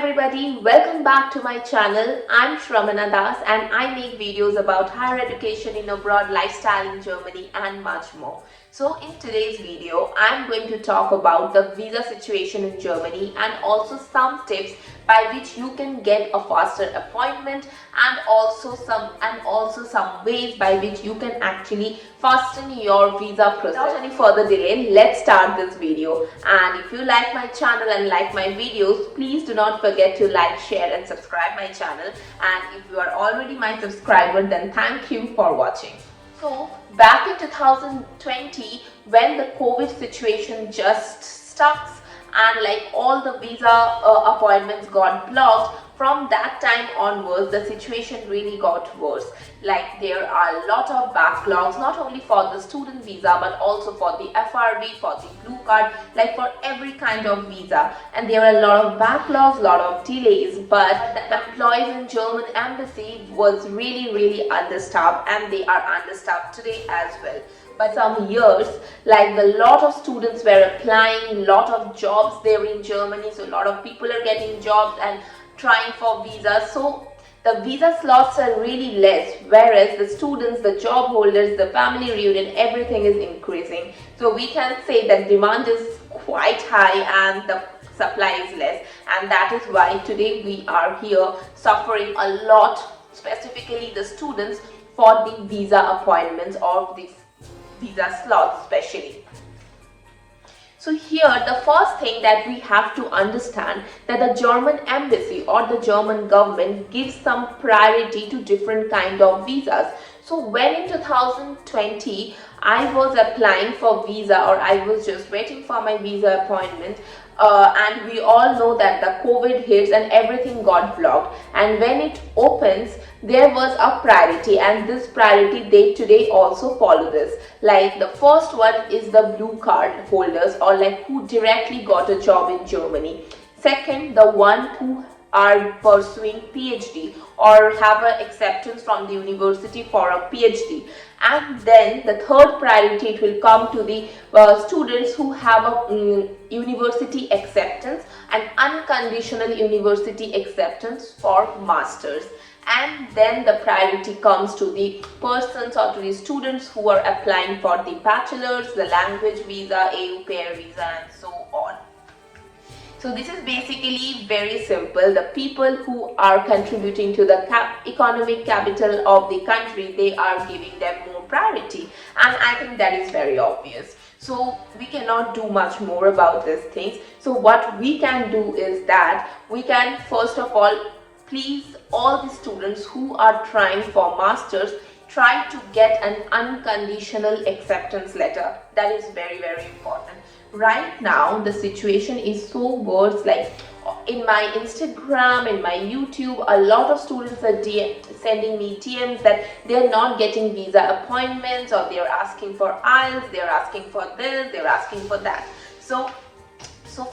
everybody, welcome back to my channel. I'm Sramana and I make videos about higher education in abroad, lifestyle in Germany and much more. So in today's video, I'm going to talk about the visa situation in Germany and also some tips by which you can get a faster appointment and also some ways by which you can actually fasten your visa process. Without any further delay, let's start this video. And if you like my channel and like my videos, please do not forget to like, share and subscribe my channel. And if you are already my subscriber, then thank you for watching. So back in 2020, when the COVID situation just stuck and like all the visa appointments got blocked, from that time onwards the situation really got worse. Like there are a lot of backlogs, not only for the student visa but also for the FRV, for the blue card, like for every kind of visa. And there are a lot of backlogs, a lot of delays, but the employees in German embassy was really understaffed, and they are understaffed today as well. But some years, like a lot of students were applying, lot of jobs there in Germany, so a lot of people are getting jobs and trying for visas. So the visa slots are really less, whereas the students, the job holders, the family reunion, everything is increasing. So we can say that demand is quite high and the supply is less, and that is why today we are here suffering a lot, specifically the students, for the visa appointments or the visa slots especially. So here the first thing that we have to understand that the German embassy or the German government gives some priority to different kind of visas. So when in 2020 I was applying for visa, or I was just waiting for my visa appointment, and we all know that the COVID hits and everything got blocked, and when it opens there was a priority, and this priority they today also follow this. Like the first one is the blue card holders, or like who directly got a job in Germany. Second, the one who are pursuing PhD or have an acceptance from the university for a PhD. And then the third priority, it will come to the students who have a university acceptance and unconditional university acceptance for masters. And then the priority comes to the persons or to the students who are applying for the bachelor's, the language visa, AU pair visa and so on. So this is basically very simple. The people who are contributing to the economic capital of the country, they are giving them more priority, and I think that is very obvious. So we cannot do much more about these things. So what we can do is that we can first of all please all the students who are trying for masters, try to get an unconditional acceptance letter. That is very important. Right now the situation is so worse. Like in my Instagram, in my YouTube, a lot of students are sending me DMs that they're not getting visa appointments, or they're asking for IELTS, they're asking for this, they're asking for that. So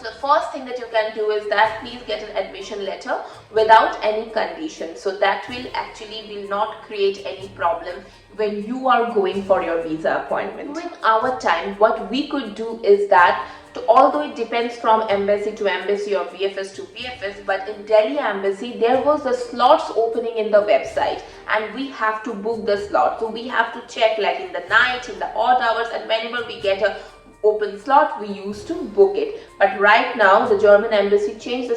the first thing that you can do is that please get an admission letter without any condition. So that will not create any problem when you are going for your visa appointment. During our time, what we could do is that, although it depends from embassy to embassy or VFS to VFS, but in Delhi embassy there was the slots opening in the website, and we have to book the slot. So we have to check like in the night, in the odd hours, and whenever we get a open slot we used to book it. But right now the German embassy changed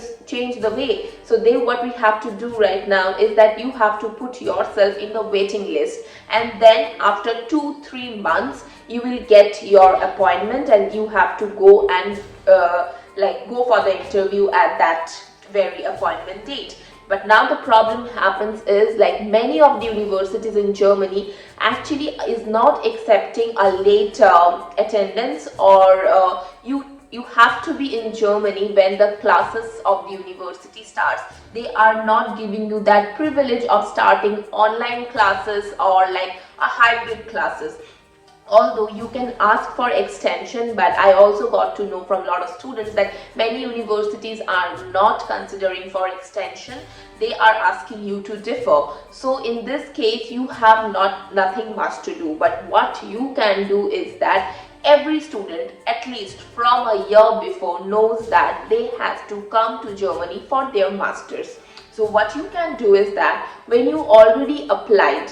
the way. So what we have to do right now is that you have to put yourself in the waiting list, and then after 2-3 months you will get your appointment, and you have to go and go for the interview at that very appointment date. But now the problem happens is like many of the universities in Germany actually is not accepting a late attendance, or you have to be in Germany when the classes of the university starts. They are not giving you that privilege of starting online classes or like a hybrid classes. Although you can ask for extension, but I also got to know from a lot of students that many universities are not considering for extension. They are asking you to defer. So in this case you have nothing much to do, but what you can do is that every student, at least from a year before, knows that they have to come to Germany for their masters. So what you can do is that when you already applied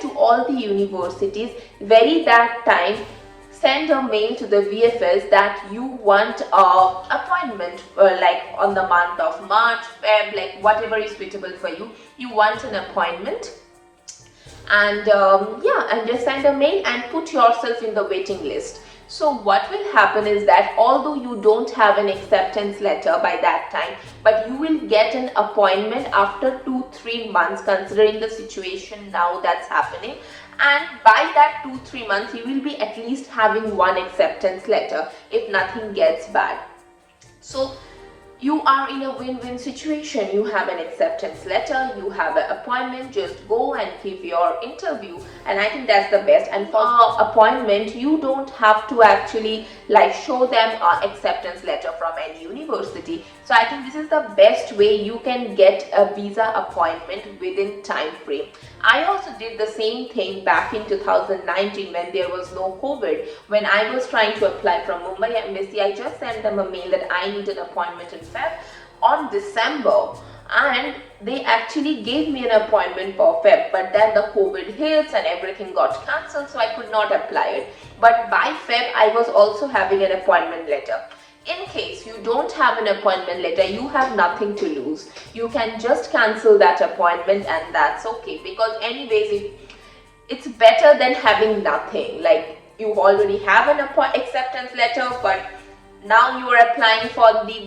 to all the universities, very that time, send a mail to the VFS that you want a appointment like on the month of March, Feb, like whatever is suitable for you. You want an appointment, and and just send a mail and put yourself in the waiting list. So what will happen is that although you don't have an acceptance letter by that time, but you will get an appointment after 2-3 months, considering the situation now that's happening. And by that 2-3 months, you will be at least having one acceptance letter if nothing gets bad. So you are in a win-win situation. You have an acceptance letter, you have an appointment, just go and give your interview, and I think that's the best. And for appointment, you don't have to actually like show them an acceptance letter from any university. So I think this is the best way you can get a visa appointment within time frame. I also did the same thing back in 2019 when there was no COVID. When I was trying to apply from Mumbai Embassy, I just sent them a mail that I need an appointment in Feb on December, and they actually gave me an appointment for Feb, but then the COVID hits and everything got cancelled, so I could not apply it. But by Feb, I was also having an appointment letter. In case you don't have an appointment letter, you have nothing to lose. You can just cancel that appointment, and that's okay, because anyways, it's better than having nothing. Like, you already have an acceptance letter, but now you are applying for the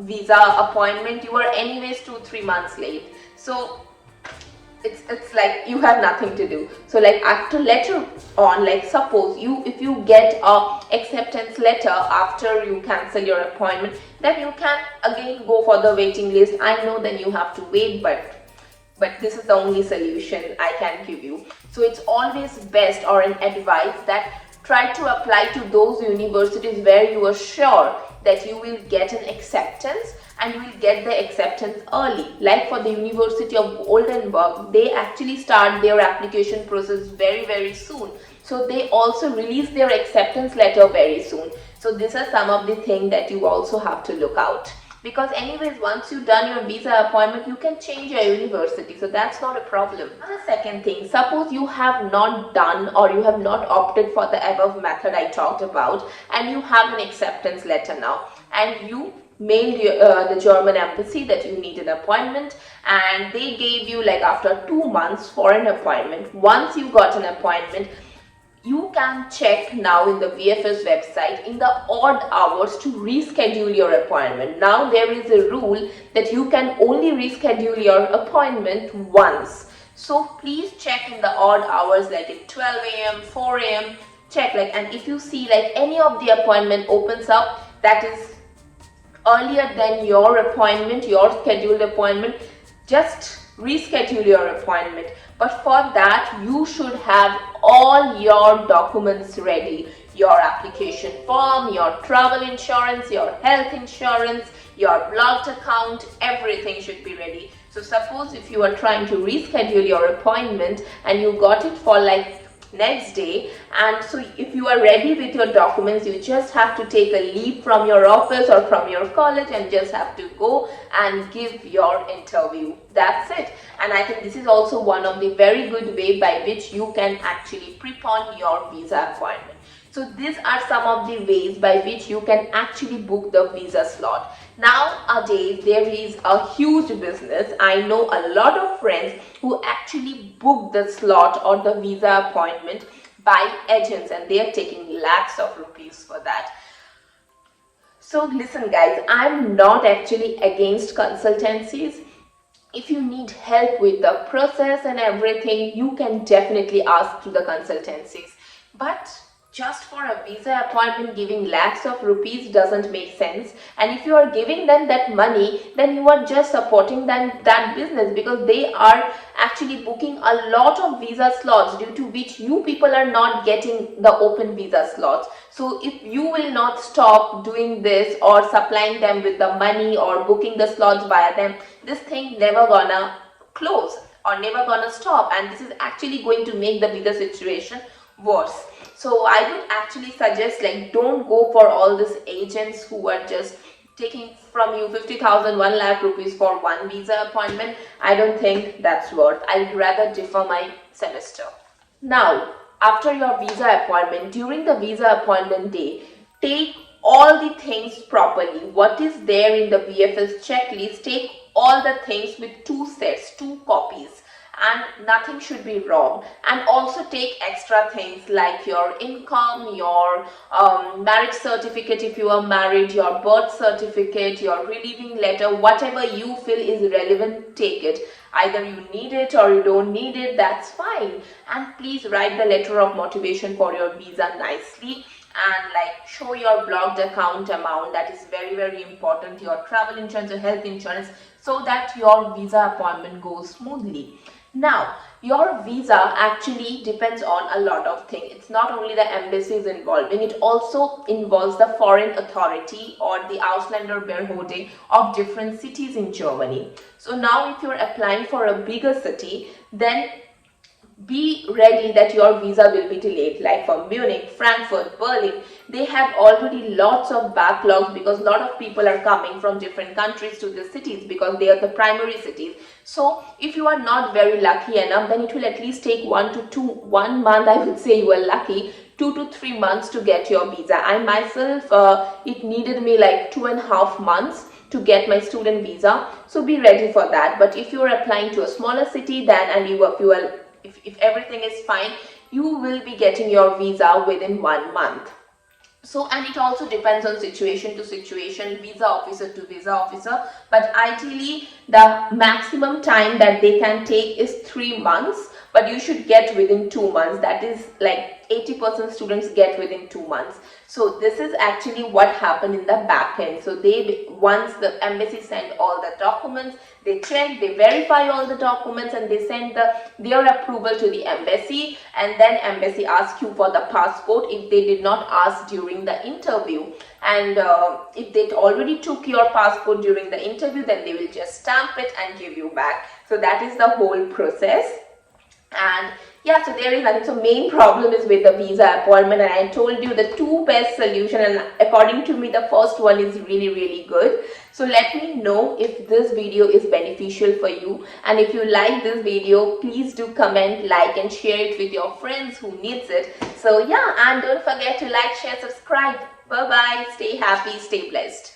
visa appointment, you are anyways 2-3 months late. So it's like you have nothing to do. So like after later on, like suppose if you get a acceptance letter after you cancel your appointment, then you can again go for the waiting list. I know then you have to wait, but this is the only solution I can give you. So it's always best, or an advice, that try to apply to those universities where you are sure that you will get an acceptance, and you will get the acceptance early. Like for the University of Oldenburg, they actually start their application process very soon. So they also release their acceptance letter very soon. So these are some of the things that you also have to look out. Because anyways, once you've done your visa appointment, you can change your university, so that's not a problem. And the second thing, suppose you have not done or you have not opted for the above method I talked about, and you have an acceptance letter now, and you mailed the German embassy that you need an appointment, and they gave you like after 2 months for an appointment. Once you got an appointment, you can check now in the VFS website in the odd hours to reschedule your appointment. Now there is a rule that you can only reschedule your appointment once. So please check in the odd hours, like at 12 a.m., 4 a.m. Check, like, and if you see like any of the appointment opens up that is earlier than your appointment, your scheduled appointment, just reschedule your appointment. But for that, you should have all your documents ready. Your application form, your travel insurance, your health insurance, your blocked account, everything should be ready. So suppose if you are trying to reschedule your appointment and you got it for like next day, and so if you are ready with your documents, you just have to take a leave from your office or from your college and just have to go and give your interview. That's it. And I think this is also one of the very good way by which you can actually prepone your visa appointment. So these are some of the ways by which you can actually book the visa slot. Nowadays, there is a huge business. I know a lot of friends who actually book the slot or the visa appointment by agents, and they are taking lakhs of rupees for that. So listen guys, I'm not actually against consultancies. If you need help with the process and everything, you can definitely ask to the consultancies. But just for a visa appointment, giving lakhs of rupees doesn't make sense. And if you are giving them that money, then you are just supporting that business, because they are actually booking a lot of visa slots, due to which you people are not getting the open visa slots. So if you will not stop doing this or supplying them with the money or booking the slots via them, this thing never gonna close or never gonna stop, and this is actually going to make the visa situation worse. So I would actually suggest, like, don't go for all these agents who are just taking from you 50,000, 1 lakh rupees for one visa appointment. I don't think that's worth. I'd rather defer my semester. Now, after your visa appointment, during the visa appointment day, take all the things properly. What is there in the VFS checklist, take all the things with 2 sets, 2 copies, and nothing should be wrong. And also take extra things like your income, your marriage certificate if you are married, your birth certificate, your relieving letter, whatever you feel is relevant, take it. Either you need it or you don't need it, that's fine. And please write the letter of motivation for your visa nicely, and like show your blocked account amount. That is very, very important. Your travel insurance, your health insurance, so that your visa appointment goes smoothly. Now, your visa actually depends on a lot of things. It's not only the embassies involving, it also involves the foreign authority or the Ausländerbehörde of different cities in Germany. So now if you're applying for a bigger city, then be ready that your visa will be delayed. Like for Munich, Frankfurt, Berlin, they have already lots of backlogs because a lot of people are coming from different countries to the cities because they are the primary cities. So if you are not very lucky enough, then it will at least take 1 month, I would say you are lucky, 2 to 3 months to get your visa. I myself, it needed me like 2.5 months to get my student visa. So be ready for that. But if you are applying to a smaller city, then and if everything is fine, you will be getting your visa within 1 month. So, and it also depends on situation to situation, visa officer to visa officer, but ideally the maximum time that they can take is 3 months, but you should get within 2 months. That is like 80% students get within 2 months. So this is actually what happened in the back end. So once the embassy send all the documents, they check, they verify all the documents, and they send their approval to the embassy, and then embassy asks you for the passport if they did not ask during the interview. And if they already took your passport during the interview, then they will just stamp it and give you back. So that is the whole process. And yeah, so there is nothing. So main problem is with the visa appointment, and I told you the 2 best solution, and according to me the first one is really, really good. So let me know if this video is beneficial for you, and if you like this video, please do comment, like and share it with your friends who needs it. So yeah, and don't forget to like, share, subscribe. Bye bye, stay happy, stay blessed.